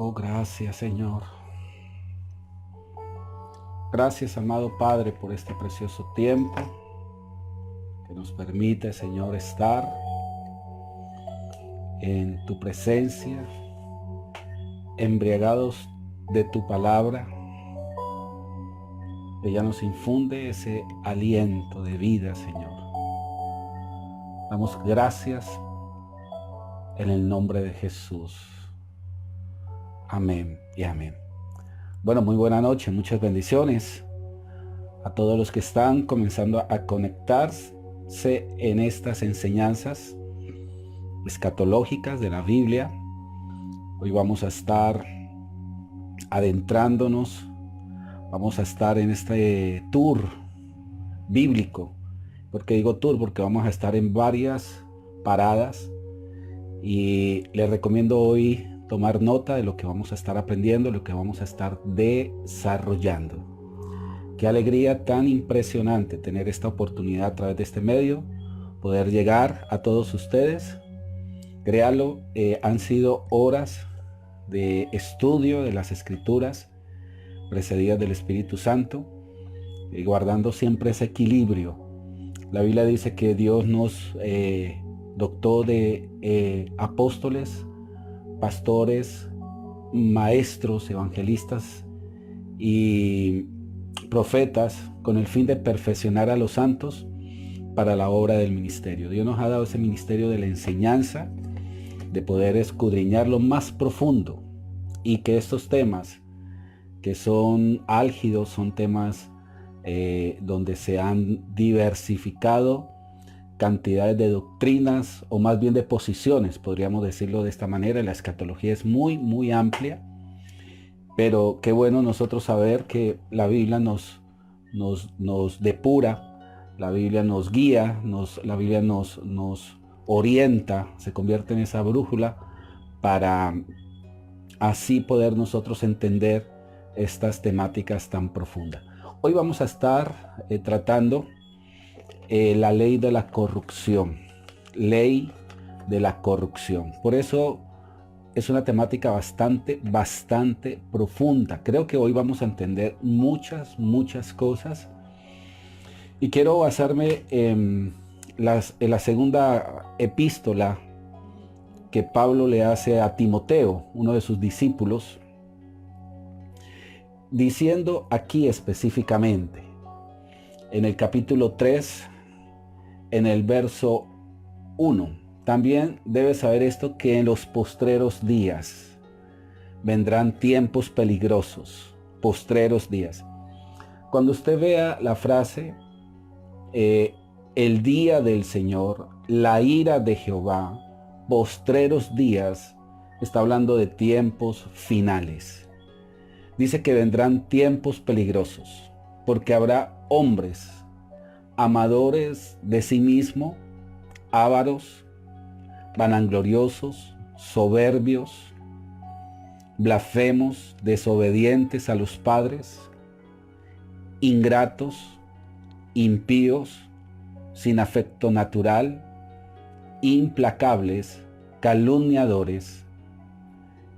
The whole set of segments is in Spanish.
Oh, gracias, Señor. Gracias, amado Padre, por este precioso tiempo que nos permite, Señor, estar en tu presencia, embriagados de tu palabra, que ya nos infunde ese aliento de vida, Señor. Damos gracias en el nombre de Jesús. Amén y amén. Bueno, muy buena noche, muchas bendiciones a todos los que están comenzando a conectarse en estas enseñanzas escatológicas de la Biblia. Hoy vamos a estar adentrándonos, vamos a estar en este tour bíblico. ¿Por qué digo tour? Porque vamos a estar en varias paradas y les recomiendo hoy tomar nota de lo que vamos a estar aprendiendo, lo que vamos a estar desarrollando. Qué alegría tan impresionante tener esta oportunidad a través de este medio, poder llegar a todos ustedes. Créalo, han sido horas de estudio de las Escrituras, precedidas del Espíritu Santo, guardando siempre ese equilibrio. La Biblia dice que Dios nos dotó de apóstoles, pastores, maestros, evangelistas y profetas con el fin de perfeccionar a los santos para la obra del ministerio. Dios nos ha dado ese ministerio de la enseñanza, de poder escudriñar lo más profundo, y que estos temas que son álgidos, son temas donde se han diversificado cantidades de doctrinas, o más bien de posiciones, podríamos decirlo de esta manera. La escatología es muy amplia, pero qué bueno nosotros saber que la Biblia nos depura, la Biblia nos guía, la Biblia nos orienta, se convierte en esa brújula para así poder nosotros entender estas temáticas tan profundas. Hoy vamos a estar tratando la ley de la corrupción. Ley de la corrupción. Por eso es una temática bastante profunda. Creo que hoy vamos a entender muchas cosas. Y quiero basarme en la segunda epístola que Pablo le hace a Timoteo, uno de sus discípulos, diciendo aquí específicamente, en el capítulo 3, en el verso 1, también debes saber esto, que en los postreros días vendrán tiempos peligrosos. Postreros días. Cuando usted vea la frase, el día del Señor, la ira de Jehová, postreros días, está hablando de tiempos finales. Dice que vendrán tiempos peligrosos, porque habrá hombres amadores de sí mismo, ávaros, vanagloriosos, soberbios, blasfemos, desobedientes a los padres, ingratos, impíos, sin afecto natural, implacables, calumniadores,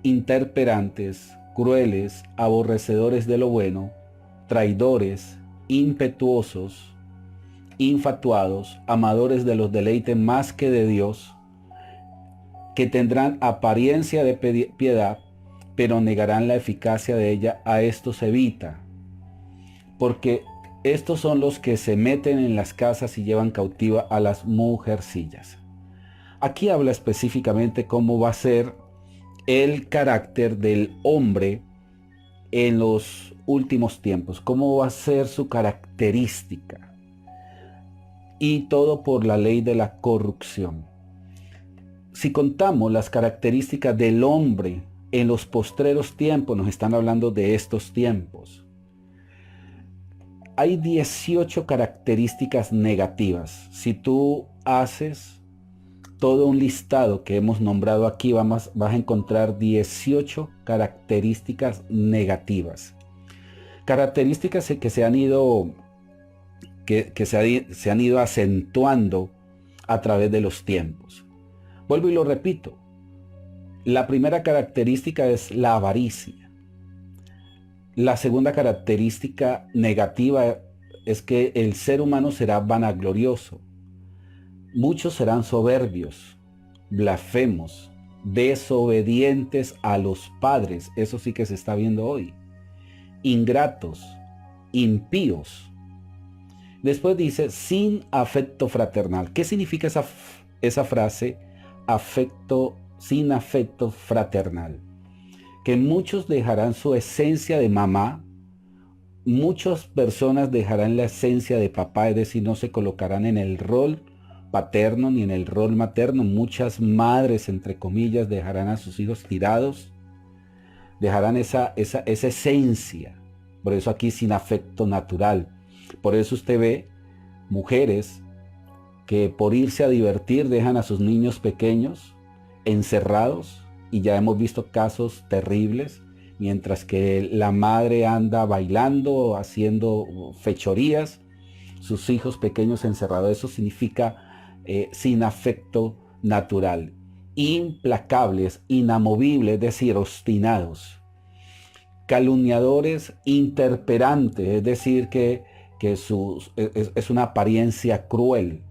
interperantes, crueles, aborrecedores de lo bueno, traidores, impetuosos, infatuados, amadores de los deleites más que de Dios, que tendrán apariencia de piedad, pero negarán la eficacia de ella. A estos evita, porque estos son los que se meten en las casas y llevan cautiva a las mujercillas. Aquí habla específicamente cómo va a ser el carácter del hombre en los últimos tiempos, cómo va a ser su característica. Y todo por la ley de la corrupción. Si contamos las características del hombre en los postreros tiempos, nos están hablando de estos tiempos. Hay 18 características negativas. Si tú haces todo un listado que hemos nombrado aquí, vas a encontrar 18 características negativas. Características que se han ido se han ido acentuando a través de los tiempos. Vuelvo y lo repito. La primera característica es la avaricia. La segunda característica negativa es que el ser humano será vanaglorioso. Muchos serán soberbios, blasfemos, desobedientes a los padres. Eso sí que se está viendo hoy. Ingratos, impíos. Después dice, sin afecto fraternal. ¿Qué significa esa frase? Sin afecto fraternal. Que muchos dejarán su esencia de mamá, muchas personas dejarán la esencia de papá, es decir, no se colocarán en el rol paterno ni en el rol materno. Muchas madres, entre comillas, dejarán a sus hijos tirados, dejarán esa esencia. Por eso aquí sin afecto natural. Por eso usted ve mujeres que por irse a divertir dejan a sus niños pequeños encerrados, y ya hemos visto casos terribles, mientras que la madre anda bailando, haciendo fechorías, sus hijos pequeños encerrados. Eso significa sin afecto natural. Implacables, inamovibles, es decir, obstinados. Calumniadores, interperantes, es decir, que es una apariencia cruel.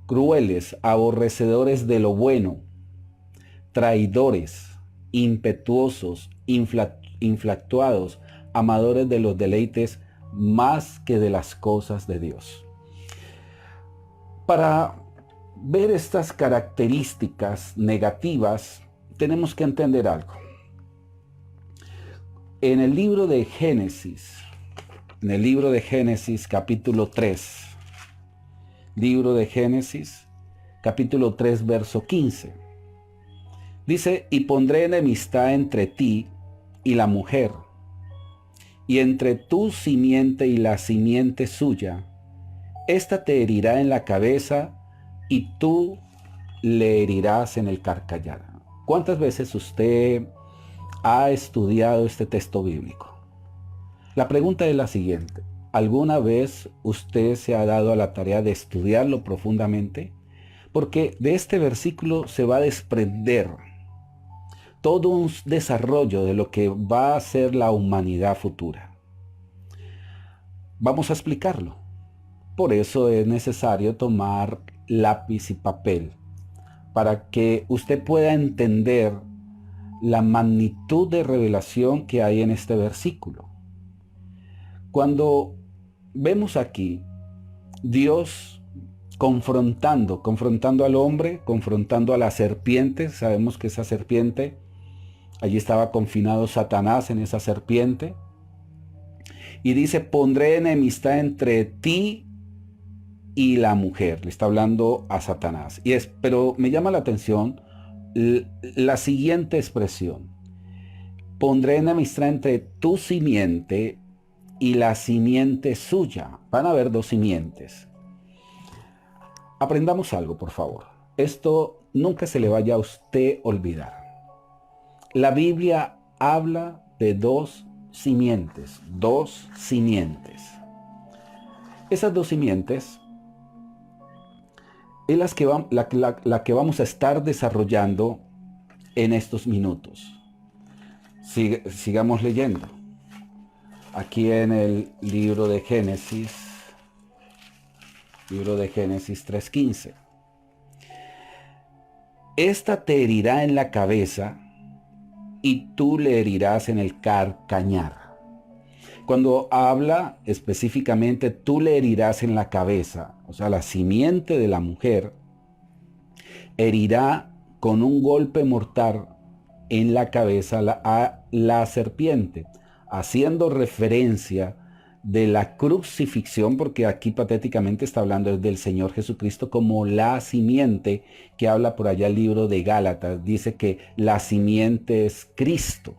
Crueles, aborrecedores de lo bueno. Traidores, impetuosos, inflactuados, amadores de los deleites más que de las cosas de Dios. Para ver estas características negativas, tenemos que entender algo. En el libro de Génesis, capítulo 3, libro de Génesis, capítulo 3, verso 15. Dice, y pondré enemistad entre ti y la mujer, y entre tu simiente y la simiente suya. Ésta te herirá en la cabeza y tú le herirás en el carcayar. ¿Cuántas veces usted ha estudiado este texto bíblico? La pregunta es la siguiente. ¿Alguna vez usted se ha dado a la tarea de estudiarlo profundamente? Porque de este versículo se va a desprender todo un desarrollo de lo que va a ser la humanidad futura. Vamos a explicarlo. Por eso es necesario tomar lápiz y papel, para que usted pueda entender la magnitud de revelación que hay en este versículo. Cuando vemos aquí Dios confrontando al hombre, confrontando a la serpiente, sabemos que esa serpiente, allí estaba confinado Satanás en esa serpiente, y dice, pondré enemistad entre ti y la mujer. Le está hablando a Satanás. Pero me llama la atención la siguiente expresión. Pondré enemistad entre tu simiente y la simiente suya. Van a haber dos simientes. Aprendamos algo, por favor. Esto nunca se le vaya a usted olvidar. La Biblia habla de dos simientes. Esas dos simientes es la que vamos a estar desarrollando en estos minutos. Sigamos leyendo. Aquí en el libro de Génesis 3:15. Esta te herirá en la cabeza y tú le herirás en el calcañar. Cuando habla específicamente, tú le herirás en la cabeza, o sea, la simiente de la mujer herirá con un golpe mortal en la cabeza a la serpiente, haciendo referencia de la crucifixión, porque aquí patéticamente está hablando del Señor Jesucristo como la simiente, que habla por allá el libro de Gálatas, dice que la simiente es Cristo.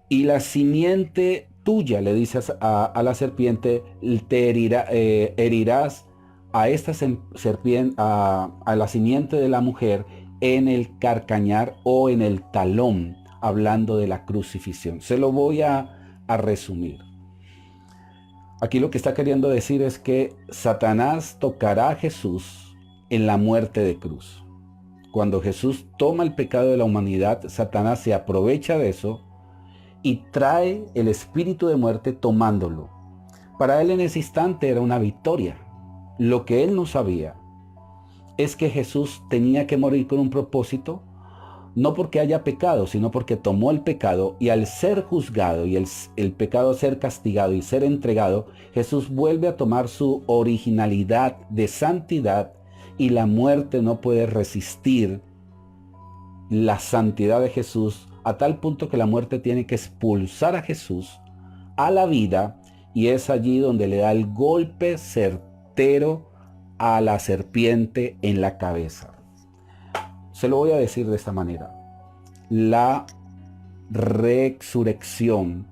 Y la simiente tuya, le dices a la serpiente, te herirás a esta serpiente, a la simiente de la mujer en el calcañar o en el talón, hablando de la crucifixión. Se lo voy a resumir. Aquí lo que está queriendo decir es que Satanás tocará a Jesús en la muerte de cruz. cuando Jesús toma el pecado de la humanidad, Satanás se aprovecha de eso y trae el espíritu de muerte tomándolo. Para él en ese instante era una victoria. Lo que él no sabía es que Jesús tenía que morir con un propósito, no porque haya pecado, sino porque tomó el pecado, y al ser juzgado y el pecado ser castigado y ser entregado, Jesús vuelve a tomar su originalidad de santidad, y la muerte no puede resistir la santidad de Jesús, a tal punto que la muerte tiene que expulsar a Jesús a la vida, y es allí donde le da el golpe certero a la serpiente en la cabeza. Se lo voy a decir de esta manera. La resurrección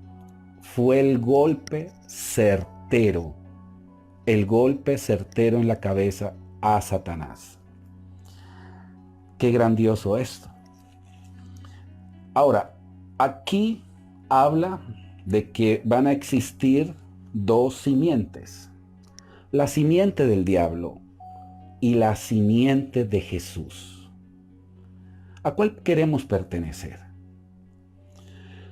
fue el golpe certero en la cabeza a Satanás. Qué grandioso esto. Ahora, aquí habla de que van a existir dos simientes. La simiente del diablo y la simiente de Jesús. ¿A cuál queremos pertenecer?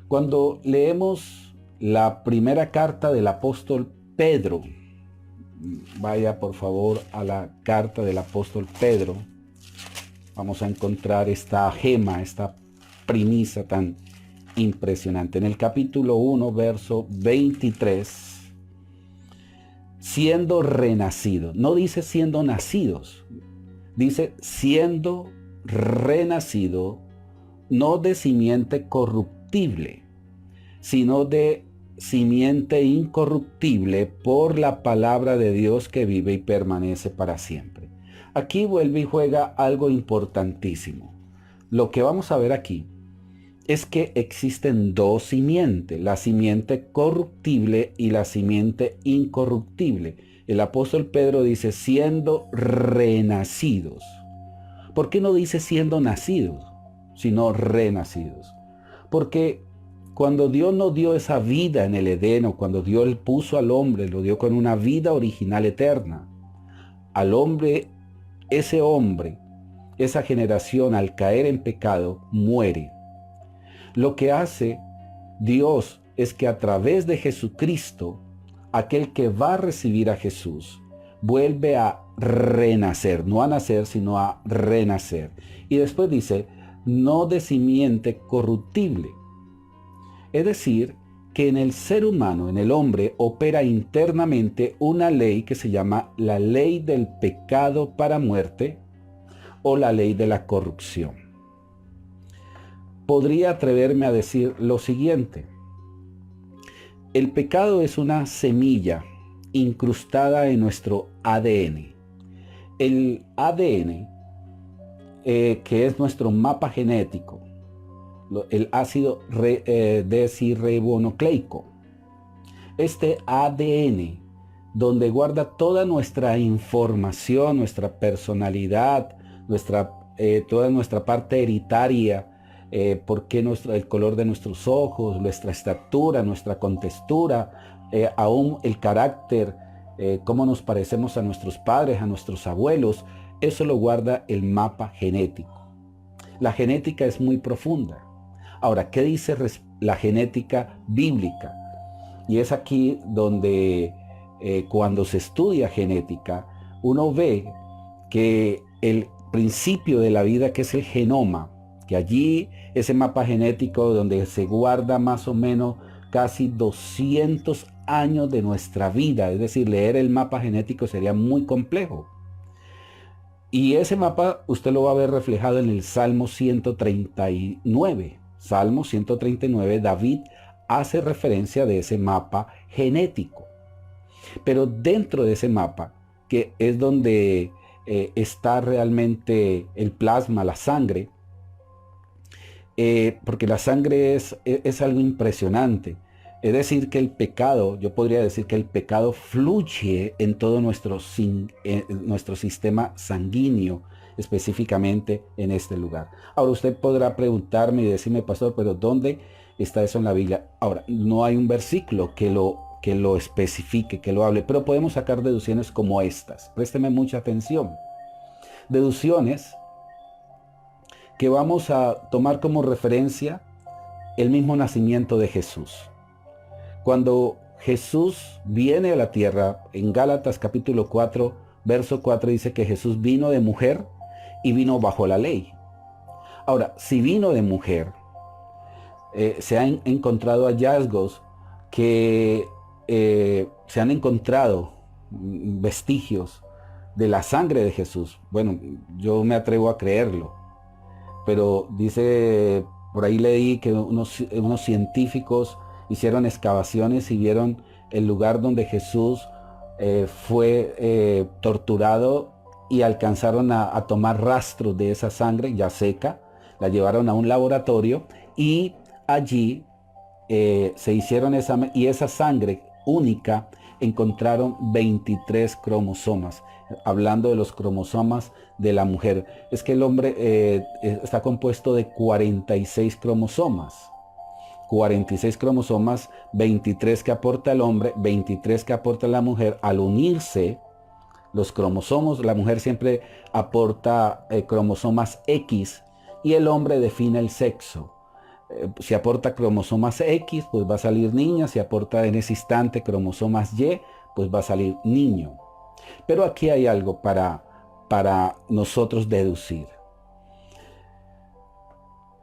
Cuando leemos la primera carta del apóstol Pedro, vaya por favor a la carta del apóstol Pedro, vamos a encontrar esta gema, esta premisa tan impresionante. En el capítulo 1, verso 23, siendo renacidos, no dice siendo nacidos, dice siendo renacido, no de simiente corruptible, sino de simiente incorruptible por la palabra de Dios que vive y permanece para siempre. Aquí vuelve y juega algo importantísimo. Lo que vamos a ver aquí es que existen dos simientes, la simiente corruptible y la simiente incorruptible. El apóstol Pedro dice siendo renacidos. ¿Por qué no dice siendo nacidos, sino renacidos? Porque cuando Dios nos dio esa vida en el Edén, o cuando Dios puso al hombre, lo dio con una vida original eterna. Al hombre, esa generación al caer en pecado, muere. Lo que hace Dios es que a través de Jesucristo, aquel que va a recibir a Jesús, vuelve a renacer, no a nacer, sino a renacer. Y después dice, no de simiente corruptible. Es decir, que en el ser humano, en el hombre, opera internamente una ley que se llama la ley del pecado para muerte o la ley de la corrupción. Podría atreverme a decir lo siguiente. El pecado es una semilla incrustada en nuestro ADN. El ADN, que es nuestro mapa genético, el ácido desirribonucleico. Este ADN, donde guarda toda nuestra información, nuestra personalidad, toda nuestra parte hereditaria, el color de nuestros ojos, nuestra estatura, nuestra contextura, aún el carácter, cómo nos parecemos a nuestros padres, a nuestros abuelos, eso lo guarda el mapa genético. La genética es muy profunda. Ahora, ¿qué dice la genética bíblica? Y es aquí donde cuando se estudia genética, uno ve que el principio de la vida, que es el genoma, que allí ese mapa genético donde se guarda más o menos casi 200 años de nuestra vida, es decir, leer el mapa genético sería muy complejo. Y ese mapa usted lo va a ver reflejado en el Salmo 139. Salmo 139, David hace referencia de ese mapa genético. Pero dentro de ese mapa, que es donde está realmente el plasma, la sangre, porque la sangre es algo impresionante. Es decir, que el pecado, yo podría decir que el pecado fluye en todo nuestro sistema sanguíneo, específicamente en este lugar. Ahora usted podrá preguntarme y decirme, pastor, pero ¿dónde está eso en la Biblia? Ahora, no hay un versículo que lo especifique, que lo hable, pero podemos sacar deducciones como estas. Présteme mucha atención. Deducciones que vamos a tomar como referencia el mismo nacimiento de Jesús. Cuando Jesús viene a la tierra, en Gálatas capítulo 4, verso 4 dice que Jesús vino de mujer y vino bajo la ley. Ahora, si vino de mujer, se han encontrado hallazgos que se han encontrado vestigios de la sangre de Jesús. Bueno, yo me atrevo a creerlo, pero dice, por ahí leí que unos científicos hicieron excavaciones y vieron el lugar donde Jesús fue torturado y alcanzaron a tomar rastros de esa sangre ya seca, la llevaron a un laboratorio y allí se hicieron y esa sangre única encontraron 23 cromosomas, hablando de los cromosomas de la mujer. Es que el hombre está compuesto de 46 cromosomas. 46 cromosomas, 23 que aporta el hombre, 23 que aporta la mujer. Al unirse los cromosomas, la mujer siempre aporta cromosomas X y el hombre define el sexo. Si aporta cromosomas X, pues va a salir niña. Si aporta en ese instante cromosomas Y, pues va a salir niño. Pero aquí hay algo para nosotros deducir.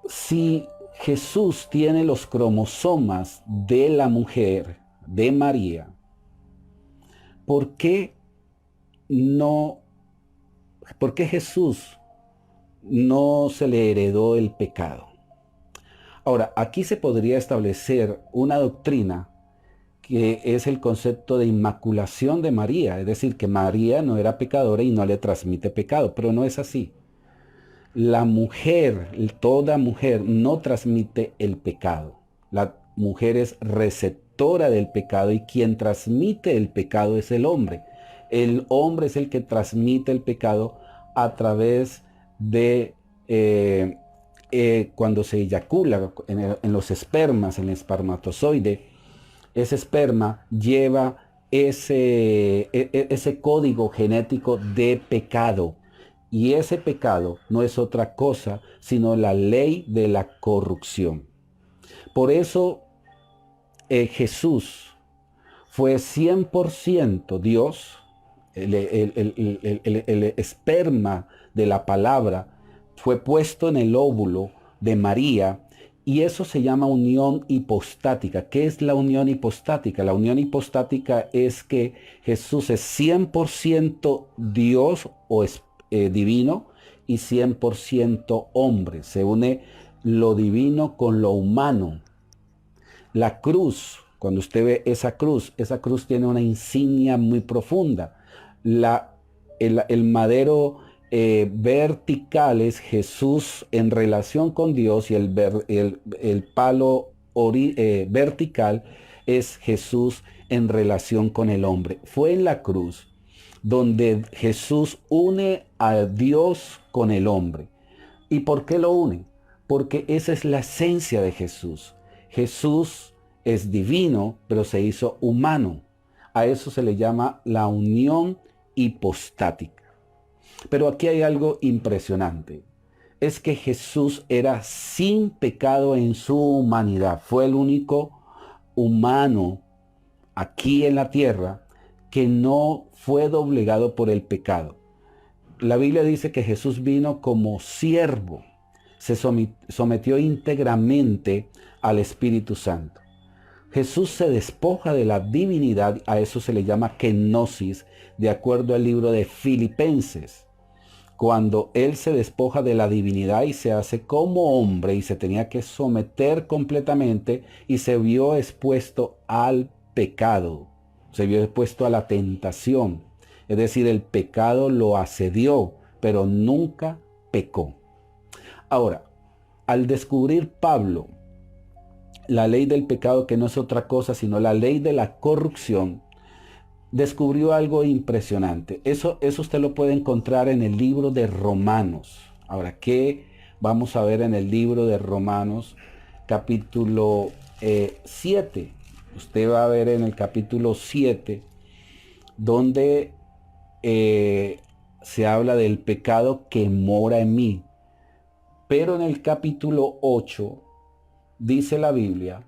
Si Jesús tiene los cromosomas de la mujer, de María, ¿por qué Jesús no se le heredó el pecado? Ahora, aquí se podría establecer una doctrina que es el concepto de inmaculación de María, es decir, que María no era pecadora y no le transmite pecado, pero no es así. La mujer, toda mujer, no transmite el pecado. La mujer es receptora del pecado y quien transmite el pecado es el hombre. El hombre es el que transmite el pecado a través de cuando se eyacula en los espermas, en el espermatozoide. Ese esperma lleva ese código genético de pecado. Y ese pecado no es otra cosa sino la ley de la corrupción. Por eso Jesús fue 100% Dios. El esperma de la palabra fue puesto en el óvulo de María y eso se llama unión hipostática. ¿Qué es la unión hipostática? La unión hipostática es que Jesús es 100% Dios o divino y 100% hombre. Se une lo divino con lo humano. La cruz, cuando usted ve esa cruz tiene una insignia muy profunda. El madero vertical es Jesús en relación con Dios y el palo vertical es Jesús en relación con el hombre. Fue en la cruz donde Jesús une a Dios con el hombre. ¿Y por qué lo une? Porque esa es la esencia de Jesús. Jesús es divino, pero se hizo humano. A eso se le llama la unión hipostática. Pero aquí hay algo impresionante. Es que Jesús era sin pecado en su humanidad. Fue el único humano aquí en la tierra que no fue doblegado por el pecado. La Biblia dice que Jesús vino como siervo. Se sometió íntegramente al Espíritu Santo. Jesús se despoja de la divinidad, a eso se le llama kenosis, de acuerdo al libro de Filipenses. Cuando Él se despoja de la divinidad y se hace como hombre y se tenía que someter completamente y se vio expuesto al pecado, se vio expuesto a la tentación. Es decir, el pecado lo asedió, pero nunca pecó. Ahora, al descubrir Pablo la ley del pecado, que no es otra cosa sino la ley de la corrupción, descubrió algo impresionante. Eso usted lo puede encontrar en el libro de Romanos. Ahora, ¿qué vamos a ver en el libro de Romanos capítulo 7? Usted va a ver en el capítulo 7 donde se habla del pecado que mora en mí. Pero en el capítulo 8 dice la Biblia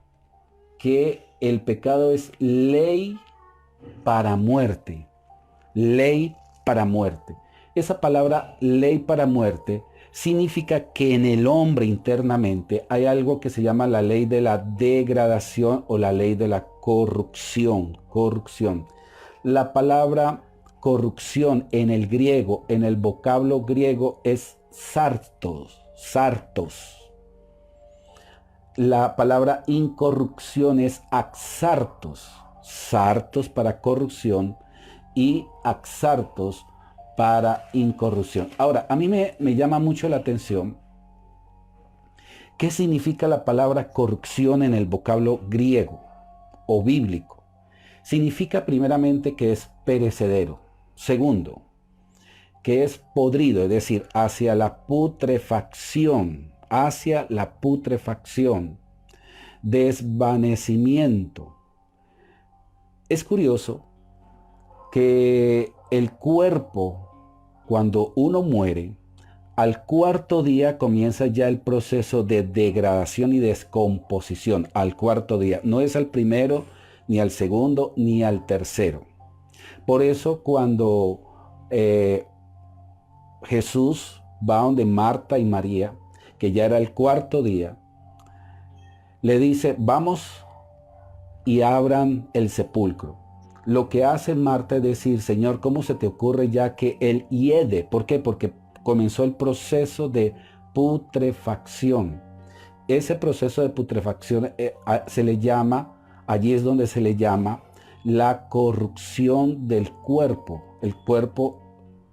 que el pecado es ley para muerte. Ley para muerte. Esa palabra ley para muerte significa que en el hombre internamente hay algo que se llama la ley de la degradación o la ley de la corrupción. Corrupción. La palabra corrupción en el griego, en el vocablo griego es sartos, sartos. La palabra incorrupción es axartos, sartos para corrupción y axartos para incorrupción. Ahora, a mí me llama mucho la atención qué significa la palabra corrupción en el vocablo griego o bíblico. Significa primeramente que es perecedero. Segundo, que es podrido, es decir, hacia la putrefacción, desvanecimiento. Es curioso que el cuerpo, cuando uno muere, al cuarto día comienza ya el proceso de degradación y descomposición. Al cuarto día. No es al primero, ni al segundo, ni al tercero. Por eso cuando Jesús va donde Marta y María, que ya era el cuarto día, le dice, vamos y abran el sepulcro. Lo que hace Marta es decir, Señor, ¿cómo se te ocurre ya que él hiede? ¿Por qué? Porque comenzó el proceso de putrefacción. Ese proceso de putrefacción se le llama, allí es donde se le llama la corrupción del cuerpo. El cuerpo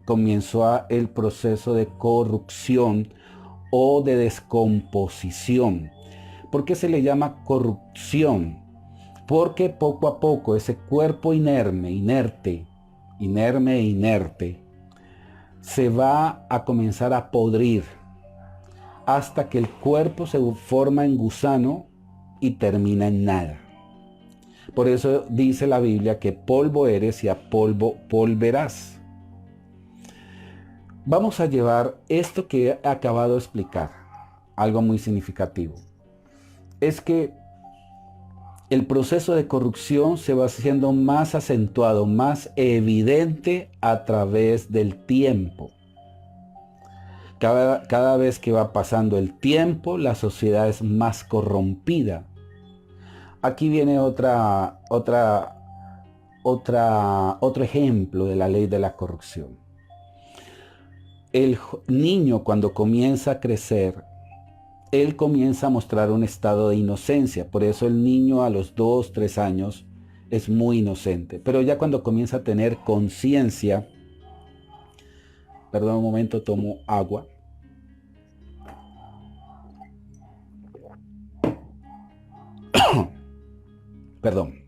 comenzó el proceso de corrupción o de descomposición. ¿Por qué se le llama corrupción? Porque poco a poco ese cuerpo inerte, se va a comenzar a podrir hasta que el cuerpo se forma en gusano y termina en nada. Por eso dice la Biblia que polvo eres y a polvo volverás. Vamos a llevar esto que he acabado de explicar, algo muy significativo. Es que el proceso de corrupción se va haciendo más acentuado, más evidente a través del tiempo. Cada vez que va pasando el tiempo, la sociedad es más corrompida. Aquí viene otro ejemplo de la ley de la corrupción. El niño cuando comienza a crecer, él comienza a mostrar un estado de inocencia. Por eso el niño a los 2, 3 años es muy inocente. Pero ya cuando comienza a tener conciencia, perdón un momento, tomo agua. Perdón.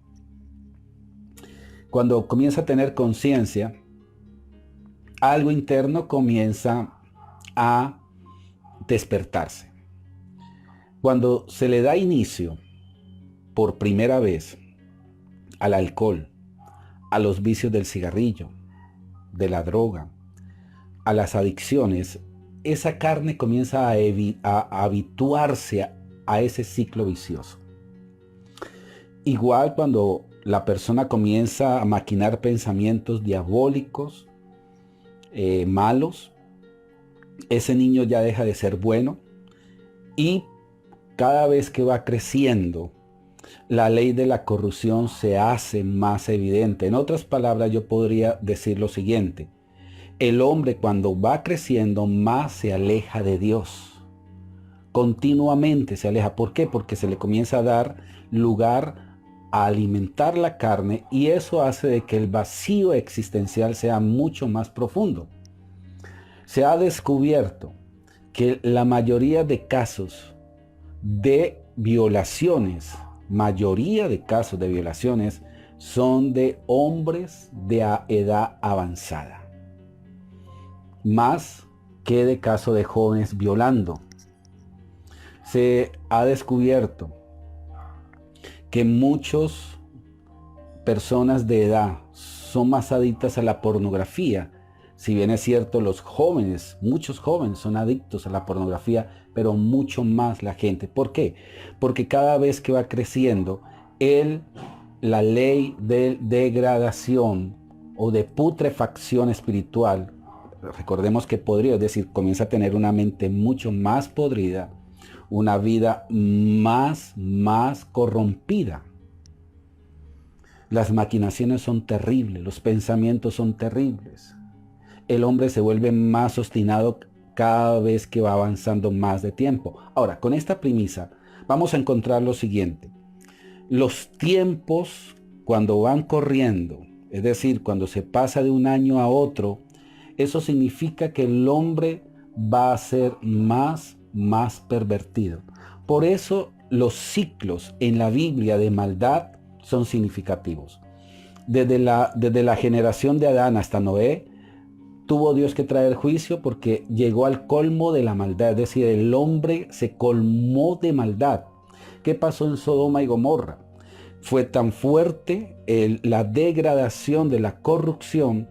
Cuando comienza a tener conciencia, algo interno comienza a despertarse. Cuando se le da inicio por primera vez al alcohol, a los vicios del cigarrillo, de la droga, a las adicciones, esa carne comienza a habituarse a ese ciclo vicioso. Igual cuando la persona comienza a maquinar pensamientos diabólicos, malos, ese niño ya deja de ser bueno y cada vez que va creciendo, la ley de la corrupción se hace más evidente. En otras palabras, yo podría decir lo siguiente. El hombre cuando va creciendo más se aleja de Dios. Continuamente se aleja. ¿Por qué? Porque se le comienza a dar lugar a alimentar la carne y eso hace de que el vacío existencial sea mucho más profundo. Se ha descubierto que la mayoría de casos de violaciones, son de hombres de edad avanzada, más que de casos de jóvenes violando. Se ha descubierto que muchas personas de edad son más adictas a la pornografía, Si bien es cierto, los jóvenes, muchos jóvenes son adictos a la pornografía, pero mucho más la gente. ¿Por qué? Porque cada vez que va creciendo, la ley de degradación o de putrefacción espiritual, recordemos que podría, es decir, comienza a tener una mente mucho más podrida, una vida más corrompida. Las maquinaciones son terribles, los pensamientos son terribles. El hombre se vuelve más obstinado cada vez que va avanzando más de tiempo. Ahora, con esta premisa, vamos a encontrar lo siguiente. Los tiempos, cuando van corriendo, es decir, cuando se pasa de un año a otro, eso significa que el hombre va a ser más pervertido. Por eso los ciclos en la Biblia de maldad son significativos. Desde la generación de Adán hasta Noé, tuvo Dios que traer juicio porque llegó al colmo de la maldad, es decir, el hombre se colmó de maldad. ¿Qué pasó en Sodoma y Gomorra? Fue tan fuerte la degradación de la corrupción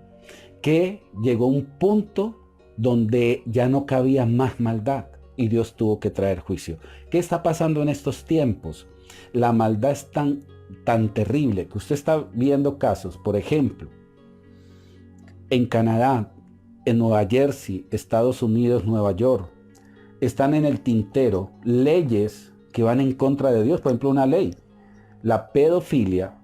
que llegó a un punto donde ya no cabía más maldad y Dios tuvo que traer juicio. ¿Qué está pasando en estos tiempos? La maldad es tan terrible que usted está viendo casos, por ejemplo, en Canadá, en Nueva Jersey, Estados Unidos, Nueva York, están en el tintero leyes que van en contra de Dios. Por ejemplo, una ley, la pedofilia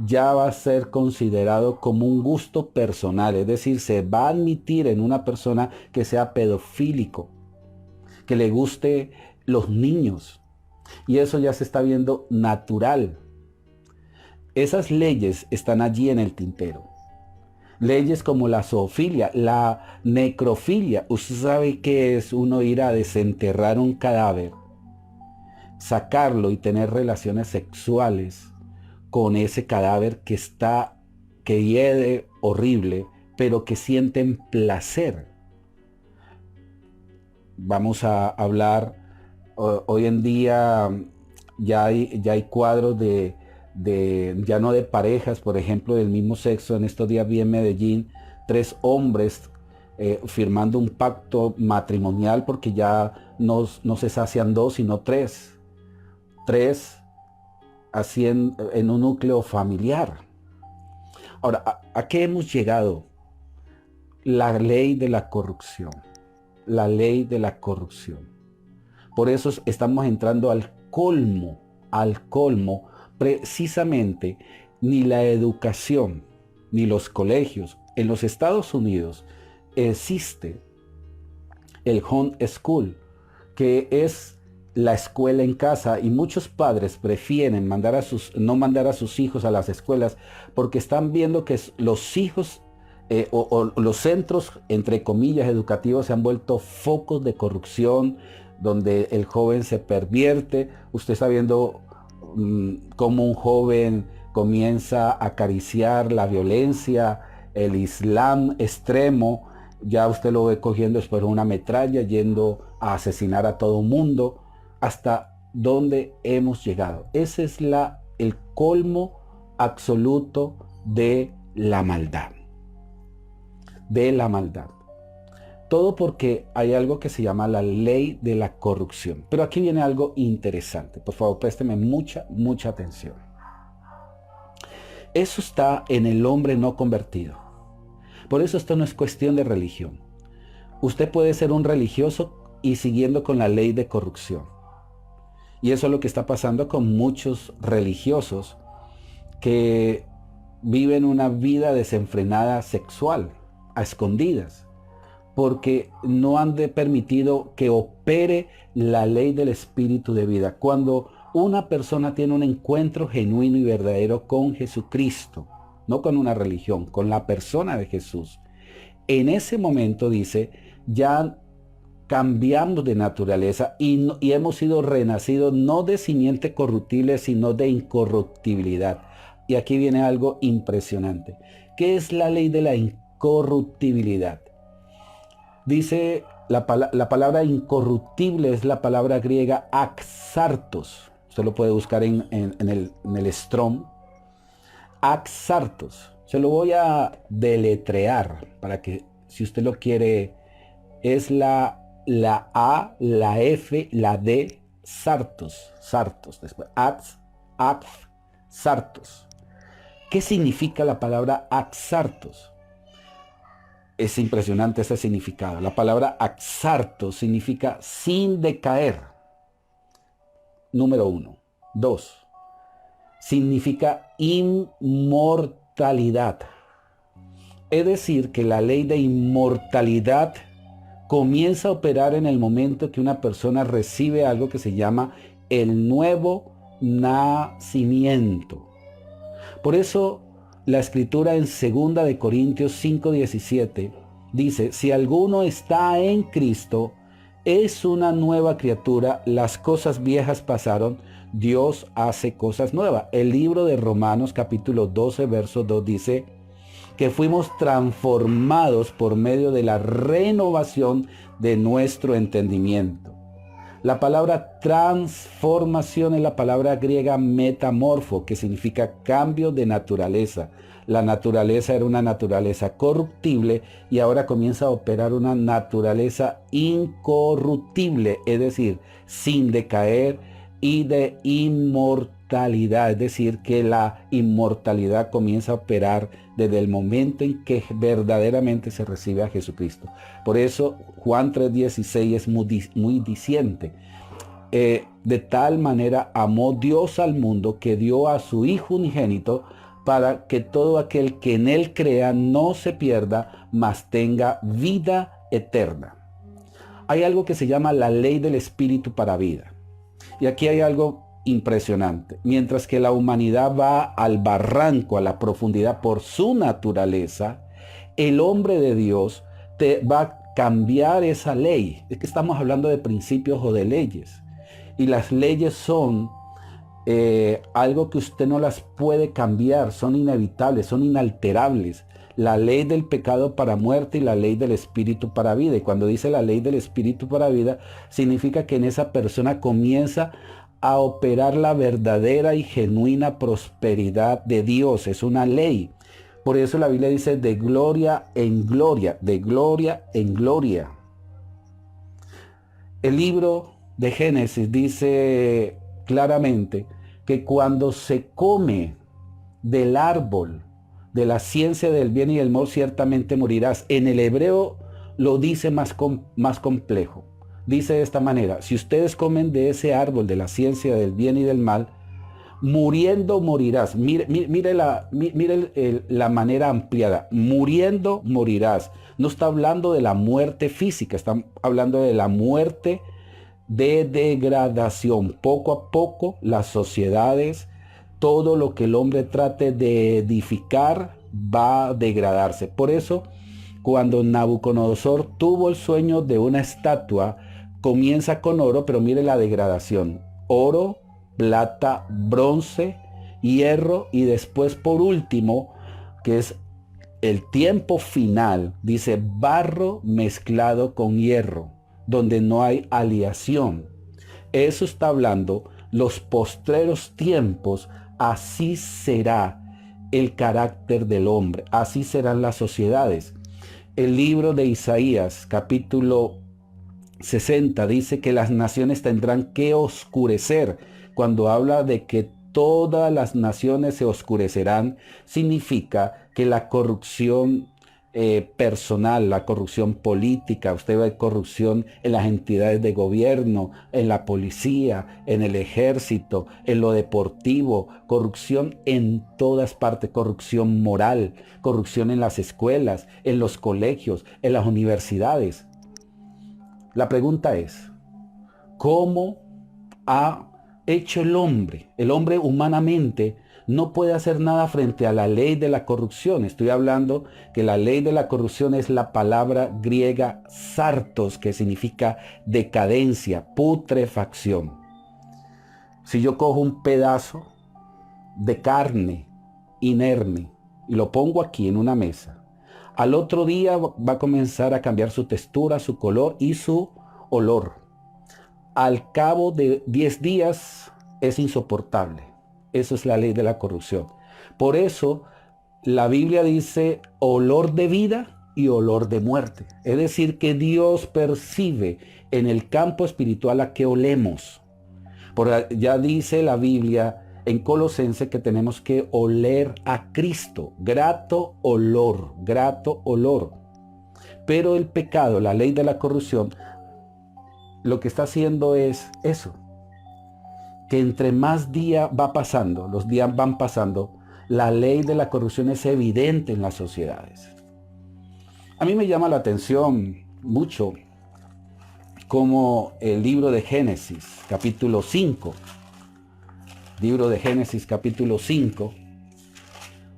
ya va a ser considerado como un gusto personal, es decir, se va a admitir en una persona que sea pedofílico, que le guste los niños, y eso ya se está viendo natural. Esas leyes están allí en el tintero. Leyes como la zoofilia, la necrofilia. Usted sabe qué es uno ir a desenterrar un cadáver, sacarlo y tener relaciones sexuales con ese cadáver que hiede horrible, pero que sienten placer. Vamos a hablar, hoy en día ya hay cuadros ya no de parejas, por ejemplo, del mismo sexo. En estos días vi en Medellín 3 hombres firmando un pacto matrimonial porque ya no se sacian 2, sino 3. 3 así en un núcleo familiar. Ahora, ¿a qué hemos llegado? La ley de la corrupción. La ley de la corrupción. Por eso estamos entrando al colmo, precisamente. Ni la educación, ni los colegios. En los Estados Unidos existe el home school, que es la escuela en casa, y muchos padres prefieren no mandar a sus hijos a las escuelas porque están viendo que los hijos o los centros, entre comillas, educativos se han vuelto focos de corrupción, donde el joven se pervierte. Usted está viendo cómo un joven comienza a acariciar la violencia, el islam extremo. Ya usted lo ve cogiendo después una metralla, yendo a asesinar a todo mundo. Hasta dónde hemos llegado. Ese es el colmo absoluto de la maldad. De la maldad. Todo porque hay algo que se llama la ley de la corrupción. Pero aquí viene algo interesante. Por favor, présteme mucha atención. Eso está en el hombre no convertido. Por eso esto no es cuestión de religión. Usted puede ser un religioso y siguiendo con la ley de corrupción. Y eso es lo que está pasando con muchos religiosos que viven una vida desenfrenada sexual, a escondidas, porque no han permitido que opere la ley del espíritu de vida. Cuando una persona tiene un encuentro genuino y verdadero con Jesucristo, no con una religión, con la persona de Jesús, en ese momento dice, ya cambiamos de naturaleza y hemos sido renacidos no de simiente corruptible, sino de incorruptibilidad. Y aquí viene algo impresionante. ¿Qué es la ley de la incorruptibilidad? Dice la palabra incorruptible, es la palabra griega axartos. Usted lo puede buscar en el Strong. Axartos. Se lo voy a deletrear para que si usted lo quiere, es la A, la F, la D, sartos, después, sartos. ¿Qué significa la palabra axartos? Es impresionante ese significado. La palabra axartos significa sin decaer. Número 1. 2. Significa inmortalidad. Es decir, que la ley de inmortalidad comienza a operar en el momento que una persona recibe algo que se llama el nuevo nacimiento. Por eso la escritura en 2 de Corintios 5:17 dice, si alguno está en Cristo, es una nueva criatura, las cosas viejas pasaron, Dios hace cosas nuevas. El libro de Romanos capítulo 12 verso 2 dice que fuimos transformados por medio de la renovación de nuestro entendimiento. La palabra transformación es la palabra griega metamorfo, que significa cambio de naturaleza. La naturaleza era una naturaleza corruptible y ahora comienza a operar una naturaleza incorruptible, es decir, sin decaer y de inmortalidad. Es decir, que la inmortalidad comienza a operar desde el momento en que verdaderamente se recibe a Jesucristo. Por eso Juan 3:16 es muy diciente. De tal manera amó Dios al mundo que dio a su Hijo unigénito para que todo aquel que en él crea no se pierda, mas tenga vida eterna. Hay algo que se llama la ley del Espíritu para vida. Y aquí hay algo impresionante. Mientras que la humanidad va al barranco, a la profundidad por su naturaleza, el hombre de Dios va a cambiar esa ley. Es que estamos hablando de principios o de leyes. Y las leyes son algo que usted no las puede cambiar, son inevitables, son inalterables. La ley del pecado para muerte y la ley del espíritu para vida. Y cuando dice la ley del espíritu para vida, significa que en esa persona comienza a operar la verdadera y genuina prosperidad de Dios. Es una ley. Por eso la Biblia dice de gloria en gloria, de gloria en gloria. El libro de Génesis dice claramente que cuando se come del árbol de la ciencia del bien y del mal, ciertamente morirás. En el hebreo lo dice más complejo. Dice de esta manera, si ustedes comen de ese árbol de la ciencia del bien y del mal, muriendo morirás. Mire la manera ampliada. Muriendo morirás. No está hablando de la muerte física, está hablando de la muerte de degradación. Poco a poco las sociedades, todo lo que el hombre trate de edificar va a degradarse. Por eso, cuando Nabucodonosor tuvo el sueño de una estatua, comienza con oro, pero mire la degradación. Oro, plata, bronce, hierro y después por último, que es el tiempo final, dice barro mezclado con hierro, donde no hay aleación. Eso está hablando los postreros tiempos. Así será el carácter del hombre, así serán las sociedades. El libro de Isaías, capítulo 60, dice que las naciones tendrán que oscurecer. Cuando habla de que todas las naciones se oscurecerán, significa que la corrupción personal, la corrupción política, usted ve corrupción en las entidades de gobierno, en la policía, en el ejército, en lo deportivo, corrupción en todas partes, corrupción moral, corrupción en las escuelas, en los colegios, en las universidades. La pregunta es, ¿cómo ha hecho el hombre? El hombre humanamente no puede hacer nada frente a la ley de la corrupción. Estoy hablando que la ley de la corrupción es la palabra griega sartos, que significa decadencia, putrefacción. Si yo cojo un pedazo de carne inerme y lo pongo aquí en una mesa, al otro día va a comenzar a cambiar su textura, su color y su olor. Al cabo de 10 días es insoportable. Eso es la ley de la corrupción. Por eso la Biblia dice olor de vida y olor de muerte. Es decir, que Dios percibe en el campo espiritual a qué olemos. Ya dice la Biblia en Colosenses que tenemos que oler a Cristo. Grato olor, grato olor. Pero el pecado, la ley de la corrupción, lo que está haciendo es eso. Que entre más día va pasando, los días van pasando, la ley de la corrupción es evidente en las sociedades. A mí me llama la atención mucho como el libro de Génesis, capítulo 5. Libro de Génesis, capítulo 5.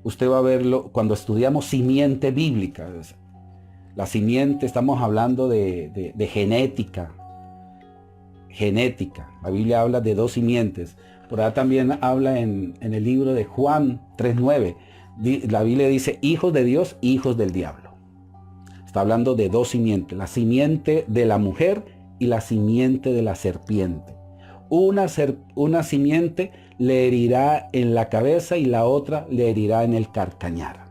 Usted va a verlo cuando estudiamos simiente bíblica. La simiente, estamos hablando de genética. Genética. La Biblia habla de dos simientes. Por ahí también habla en el libro de Juan 3:9. La Biblia dice hijos de Dios, hijos del diablo. Está hablando de dos simientes. La simiente de la mujer y la simiente de la serpiente. Una simiente le herirá en la cabeza y la otra le herirá en el calcañar.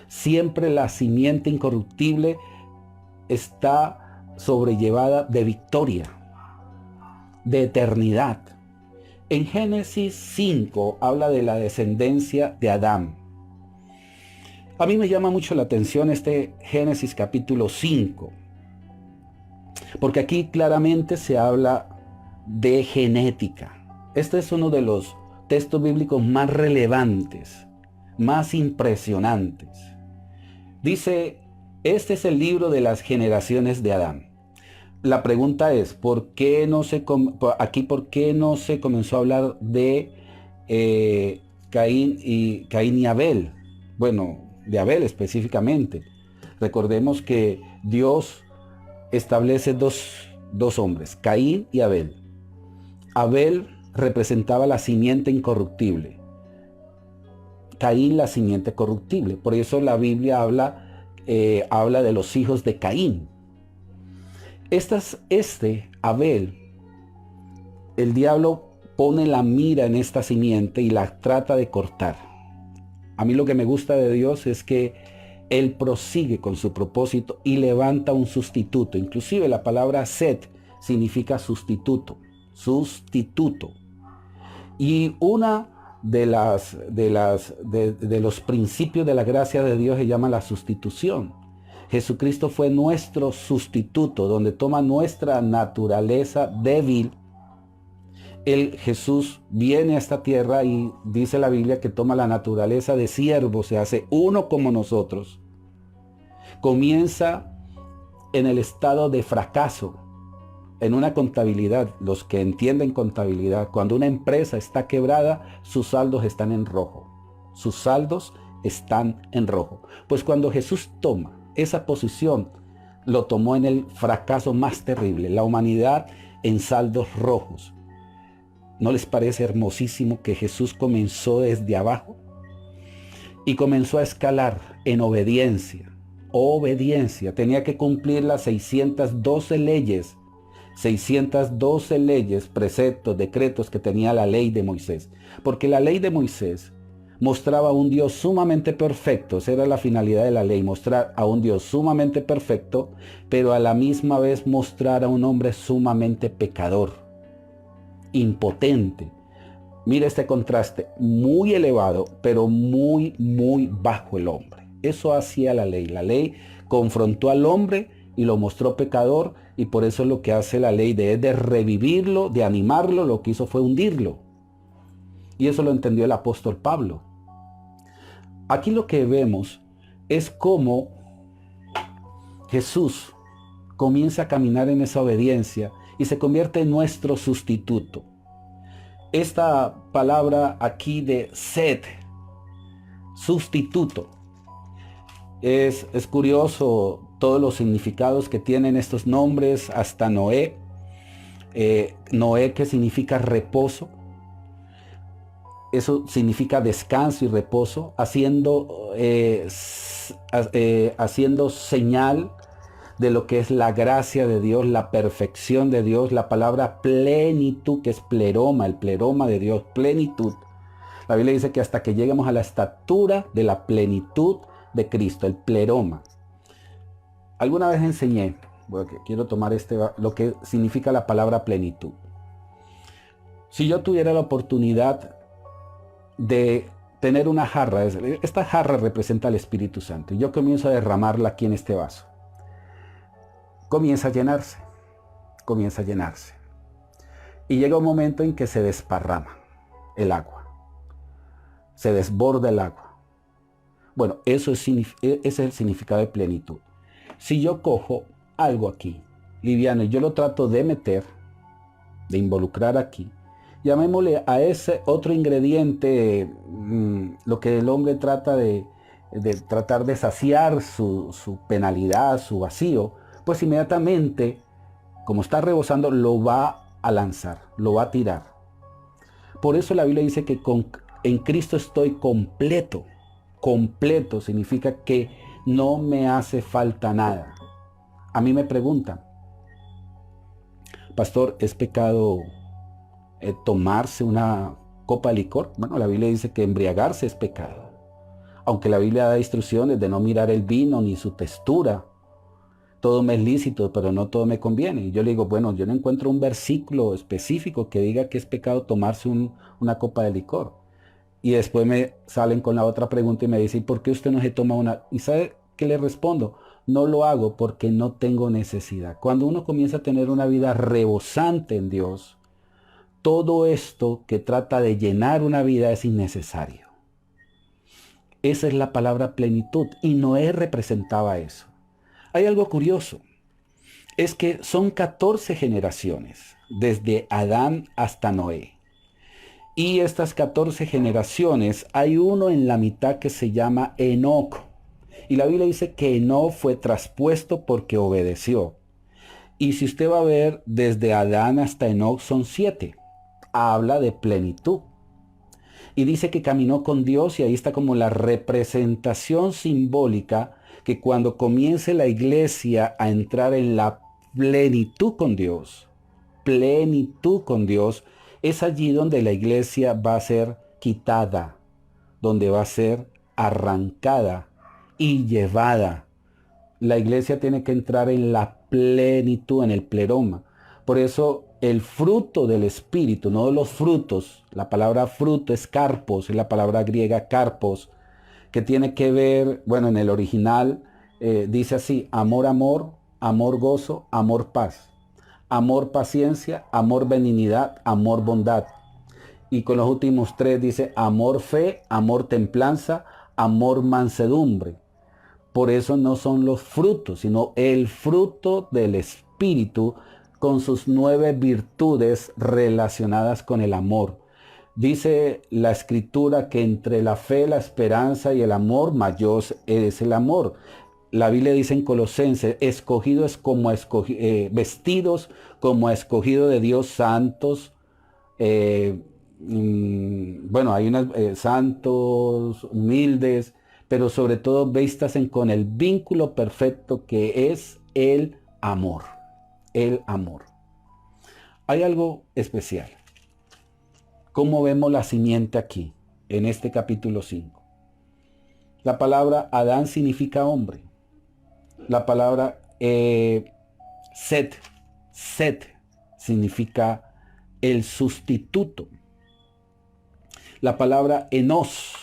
Siempre la simiente incorruptible está sobrellevada de victoria, de eternidad. En Génesis 5 habla de la descendencia de Adán. A mí me llama mucho la atención este Génesis capítulo 5, porque aquí claramente se habla de genética. Este es uno de los textos bíblicos más relevantes, más impresionantes. Dice, este es el libro de las generaciones de Adán. La pregunta es, ¿por qué no se comenzó a hablar de Caín y Abel? Bueno, de Abel específicamente. Recordemos que Dios establece dos hombres, Caín y Abel. Abel representaba la simiente incorruptible, Caín la simiente corruptible. Por eso la Biblia habla de los hijos de Caín. Abel, el diablo pone la mira en esta simiente y la trata de cortar. A mí lo que me gusta de Dios es que Él prosigue con su propósito y levanta un sustituto. Inclusive la palabra Set significa sustituto. Y una de los principios de la gracia de Dios se llama la sustitución. Jesucristo fue nuestro sustituto, donde toma nuestra naturaleza débil. Jesús viene a esta tierra y dice la Biblia que toma la naturaleza de siervo, se hace uno como nosotros. Comienza en el estado de fracaso, en una contabilidad. Los que entienden contabilidad, cuando una empresa está quebrada, sus saldos están en rojo. Sus saldos están en rojo. Pues cuando Jesús toma esa posición, lo tomó en el fracaso más terrible, la humanidad en saldos rojos. ¿No les parece hermosísimo que Jesús comenzó desde abajo y comenzó a escalar en obediencia? Obediencia. Tenía que cumplir las 612 leyes, preceptos, decretos que tenía la ley de Moisés. Porque la ley de Moisés mostraba a un Dios sumamente perfecto. Esa era la finalidad de la ley, mostrar a un Dios sumamente perfecto, pero a la misma vez mostrar a un hombre sumamente pecador, impotente. Mira este contraste, muy elevado, pero muy, muy bajo el hombre. Eso hacía la ley. La ley confrontó al hombre y lo mostró pecador, y por eso lo que hace la ley de revivirlo, de animarlo, lo que hizo fue hundirlo. Y eso lo entendió el apóstol Pablo. Aquí lo que vemos es cómo Jesús comienza a caminar en esa obediencia y se convierte en nuestro sustituto. Esta palabra aquí de Set, sustituto, es curioso todos los significados que tienen estos nombres, hasta Noé. Noé, que significa reposo. Eso significa descanso y reposo, haciendo señal de lo que es la gracia de Dios, la perfección de Dios. La palabra plenitud, que es pleroma, el pleroma de Dios, plenitud. La Biblia dice que hasta que lleguemos a la estatura de la plenitud de Cristo, el pleroma. Alguna vez enseñé, porque quiero tomar lo que significa la palabra plenitud. Si yo tuviera la oportunidad de tener una jarra, esta jarra representa al Espíritu Santo, y yo comienzo a derramarla aquí en este vaso. Comienza a llenarse, comienza a llenarse. Y llega un momento en que se desparrama el agua, se desborda el agua. Bueno, ese es el significado de plenitud. Si yo cojo algo aquí, liviano, y yo lo trato de meter, de involucrar aquí, llamémosle a ese otro ingrediente, lo que el hombre trata de tratar de saciar su penalidad, su vacío, pues inmediatamente, como está rebosando, lo va a lanzar, lo va a tirar. Por eso la Biblia dice que en Cristo estoy completo. Completo significa que no me hace falta nada. A mí me preguntan, pastor, ¿es pecado tomarse una copa de licor? Bueno, la Biblia dice que embriagarse es pecado. Aunque la Biblia da instrucciones de no mirar el vino ni su textura. Todo me es lícito, pero no todo me conviene. Y yo le digo, bueno, yo no encuentro un versículo específico que diga que es pecado tomarse una copa de licor. Y después me salen con la otra pregunta y me dicen, ¿por qué usted no se toma una? ¿Y sabe qué le respondo? No lo hago porque no tengo necesidad. Cuando uno comienza a tener una vida rebosante en Dios, todo esto que trata de llenar una vida es innecesario. Esa es la palabra plenitud y Noé representaba eso. Hay algo curioso, es que son 14 generaciones, desde Adán hasta Noé. Y estas 14 generaciones, hay uno en la mitad que se llama Enoc. Y la Biblia dice que Enoc fue traspuesto porque obedeció. Y si usted va a ver, desde Adán hasta Enoc son 7. Habla de plenitud. Y dice que caminó con Dios y ahí está como la representación simbólica que cuando comience la iglesia a entrar en la plenitud con Dios, es allí donde la iglesia va a ser quitada, donde va a ser arrancada y llevada. La iglesia tiene que entrar en la plenitud, en el pleroma. Por eso el fruto del Espíritu, no los frutos, la palabra fruto es carpos, es la palabra griega carpos, que tiene que ver, bueno, en el original dice así, amor, amor, amor, gozo, amor, paz. Amor, paciencia, amor, benignidad, amor, bondad. Y con los últimos 3 dice amor, fe, amor, templanza, amor, mansedumbre. Por eso no son los frutos, sino el fruto del Espíritu con sus 9 virtudes relacionadas con el amor. Dice la Escritura que entre la fe, la esperanza y el amor, mayor es el amor. La Biblia dice en Colosenses, escogidos como vestidos como escogido de Dios, santos. Bueno, hay unos santos, humildes, pero sobre todo vístasen con el vínculo perfecto que es el amor. El amor. Hay algo especial. ¿Cómo vemos la simiente aquí, en este capítulo 5? La palabra Adán significa hombre. La palabra Set significa el sustituto. La palabra Enos,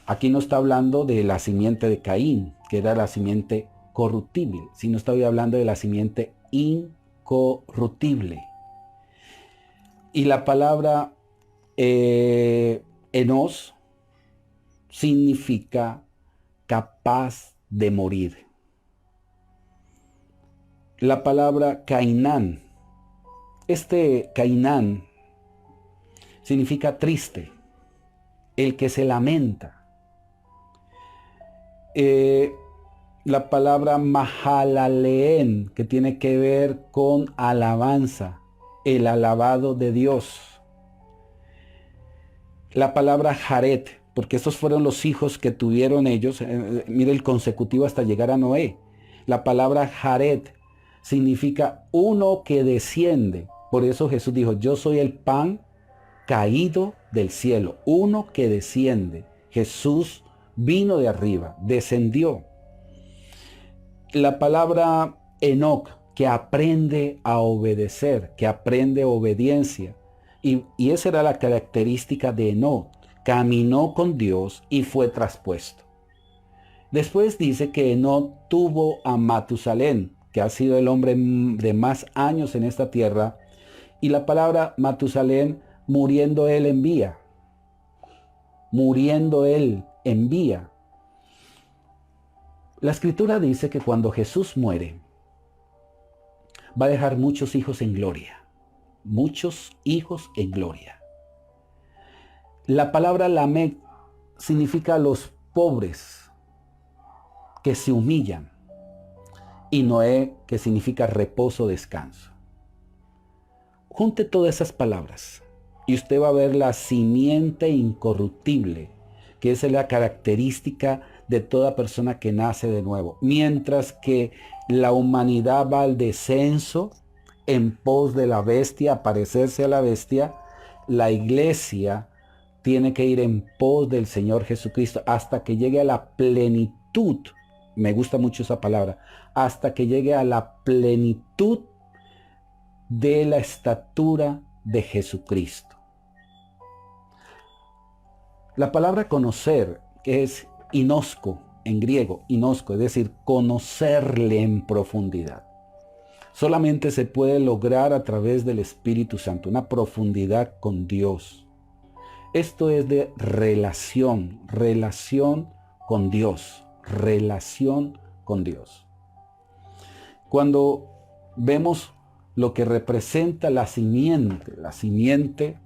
aquí no está hablando de la simiente de Caín, que era la simiente corruptible, sino estoy hablando de la simiente incorruptible. Y la palabra Enos significa capaz de morir. La palabra Cainán, Cainán significa triste, el que se lamenta. La palabra Mahalaleel, que tiene que ver con alabanza, el alabado de Dios. La palabra Jared, porque estos fueron los hijos que tuvieron ellos, mire el consecutivo hasta llegar a Noé. La palabra Jared significa uno que desciende. Por eso Jesús dijo, yo soy el pan caído del cielo, uno que desciende. Jesús vino de arriba, descendió. La palabra Enoc, que aprende a obedecer, que aprende obediencia. Y esa era la característica de Enoc. Caminó con Dios y fue traspuesto. Después dice que Enoc tuvo a Matusalén, que ha sido el hombre de más años en esta tierra. Y la palabra Matusalén, muriendo él envía. Muriendo él envía. La escritura dice que cuando Jesús muere, va a dejar muchos hijos en gloria. Muchos hijos en gloria. La palabra Lamec significa los pobres que se humillan. Y Noé, que significa reposo, descanso. Junte todas esas palabras y usted va a ver la simiente incorruptible, que es la característica de toda persona que nace de nuevo. Mientras que la humanidad va al descenso en pos de la bestia, a parecerse a la bestia, la iglesia tiene que ir en pos del Señor Jesucristo hasta que llegue a la plenitud. Me gusta mucho esa palabra. Hasta que llegue a la plenitud de la estatura de Jesucristo. La palabra conocer, que es inosko en griego, inosko, es decir, conocerle en profundidad. Solamente se puede lograr a través del Espíritu Santo, una profundidad con Dios. Esto es de relación con Dios, relación con Dios. Cuando vemos lo que representa la simiente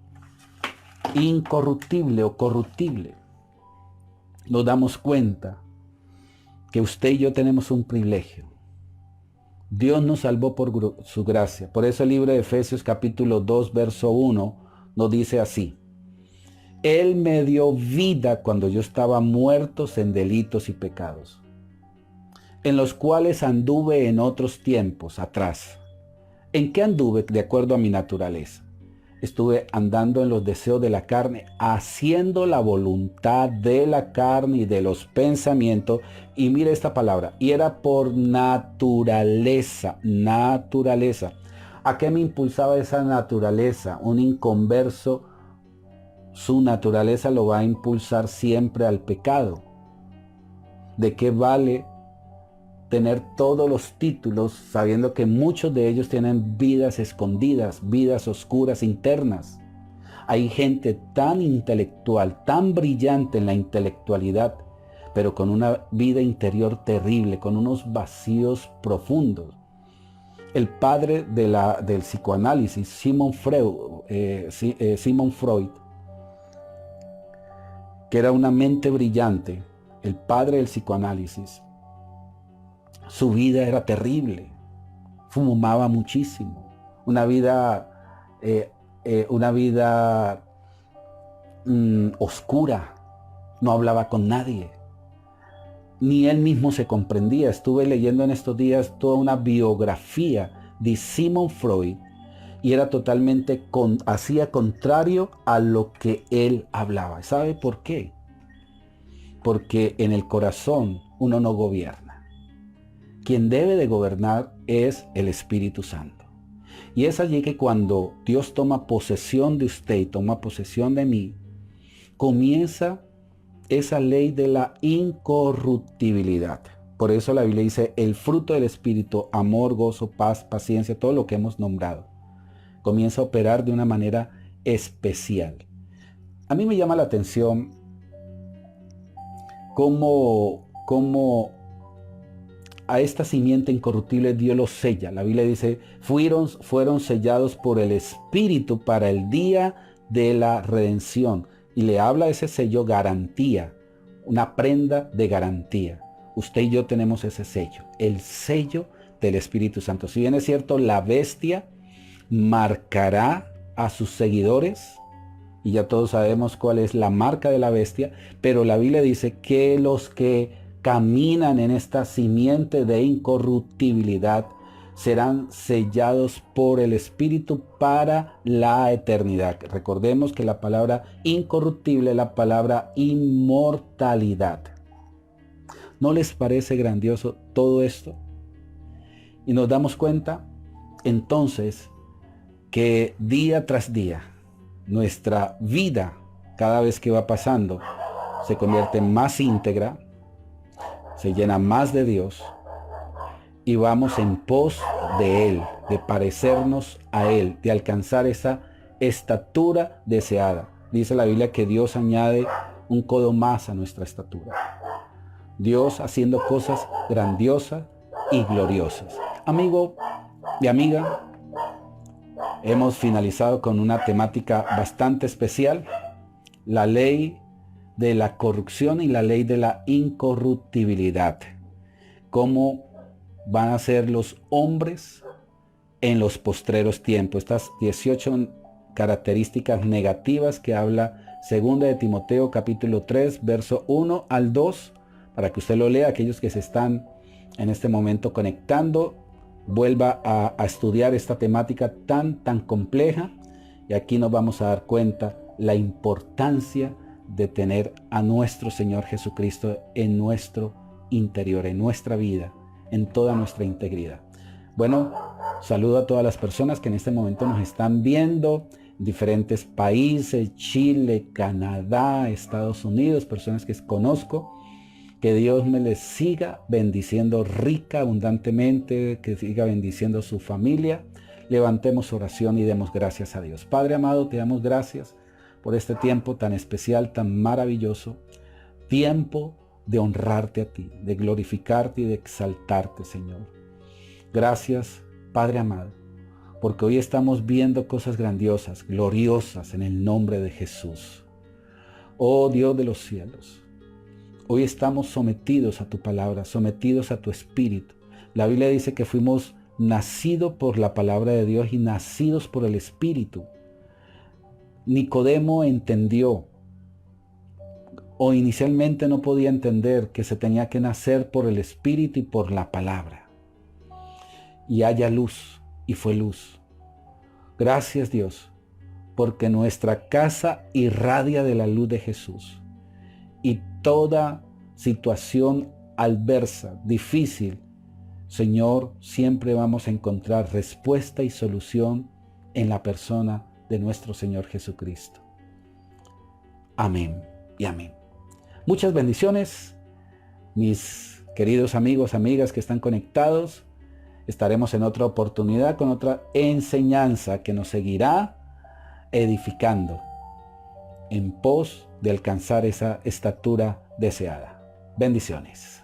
incorruptible o corruptible, nos damos cuenta que usted y yo tenemos un privilegio. Dios nos salvó por su gracia. Por eso el libro de Efesios capítulo 2, verso 1 nos dice así: Él me dio vida cuando yo estaba muertos en delitos y pecados, en los cuales anduve en otros tiempos atrás. ¿En qué anduve? De acuerdo a mi naturaleza. Estuve andando en los deseos de la carne, haciendo la voluntad de la carne y de los pensamientos. Y mire esta palabra, y era por naturaleza. ¿A qué me impulsaba esa naturaleza? Un inconverso, su naturaleza lo va a impulsar siempre al pecado. ¿De qué vale tener todos los títulos sabiendo que muchos de ellos tienen vidas escondidas, vidas oscuras internas? Hay gente tan intelectual, tan brillante en la intelectualidad, pero con una vida interior terrible, con unos vacíos profundos. El padre del psicoanálisis, Sigmund Freud, que era una mente brillante, el padre del psicoanálisis, su vida era terrible, fumaba muchísimo, una vida oscura, no hablaba con nadie, ni él mismo se comprendía. Estuve leyendo en estos días toda una biografía de Sigmund Freud y era totalmente hacía contrario a lo que él hablaba. ¿Sabe por qué? Porque en el corazón uno no gobierna. Quien debe de gobernar es el Espíritu Santo. Y es allí que cuando Dios toma posesión de usted y toma posesión de mí, comienza esa ley de la incorruptibilidad. Por eso la Biblia dice, el fruto del Espíritu, amor, gozo, paz, paciencia, todo lo que hemos nombrado, comienza a operar de una manera especial. A mí me llama la atención cómo a esta simiente incorruptible Dios los sella. La Biblia dice, fueron sellados por el Espíritu para el día de la redención. Y le habla ese sello garantía, una prenda de garantía. Usted y yo tenemos ese sello, el sello del Espíritu Santo. Si bien es cierto, la bestia marcará a sus seguidores, y ya todos sabemos cuál es la marca de la bestia, pero la Biblia dice que los que caminan en esta simiente de incorruptibilidad serán sellados por el Espíritu para la eternidad. Recordemos que la palabra incorruptible es la palabra inmortalidad. ¿No les parece grandioso todo esto? Y nos damos cuenta entonces que día tras día nuestra vida, cada vez que va pasando, se convierte más íntegra, se llena más de Dios y vamos en pos de Él, de parecernos a Él, de alcanzar esa estatura deseada. Dice la Biblia que Dios añade un codo más a nuestra estatura. Dios haciendo cosas grandiosas y gloriosas. Amigo y amiga, hemos finalizado con una temática bastante especial, la ley de la corrupción y la ley de la incorruptibilidad. Cómo van a ser los hombres en los postreros tiempos. Estas 18 características negativas que habla 2 de Timoteo capítulo 3, verso 1 al 2, para que usted lo lea, aquellos que se están en este momento conectando, vuelva a estudiar esta temática tan compleja, y aquí nos vamos a dar cuenta la importancia de tener a nuestro Señor Jesucristo en nuestro interior, en nuestra vida, en toda nuestra integridad. Bueno, saludo a todas las personas que en este momento nos están viendo, diferentes países, Chile, Canadá, Estados Unidos, personas que conozco. Que Dios me les siga bendiciendo rica, abundantemente, que siga bendiciendo su familia. Levantemos oración y demos gracias a Dios. Padre amado, te damos gracias por este tiempo tan especial, tan maravilloso. Tiempo de honrarte a ti, de glorificarte y de exaltarte, Señor. Gracias, Padre amado, porque hoy estamos viendo cosas grandiosas, gloriosas en el nombre de Jesús. Oh Dios de los cielos, hoy estamos sometidos a tu palabra, sometidos a tu espíritu. La Biblia dice que fuimos nacidos por la palabra de Dios y nacidos por el espíritu. Nicodemo entendió, o inicialmente no podía entender, que se tenía que nacer por el espíritu y por la palabra. Y haya luz, y fue luz. Gracias Dios, porque nuestra casa irradia de la luz de Jesús. Y toda situación adversa, difícil, Señor, siempre vamos a encontrar respuesta y solución en la persona de nuestro Señor Jesucristo. Amén y amén. Muchas bendiciones, mis queridos amigos, amigas que están conectados. Estaremos en otra oportunidad con otra enseñanza que nos seguirá edificando en pos de alcanzar esa estatura deseada. Bendiciones.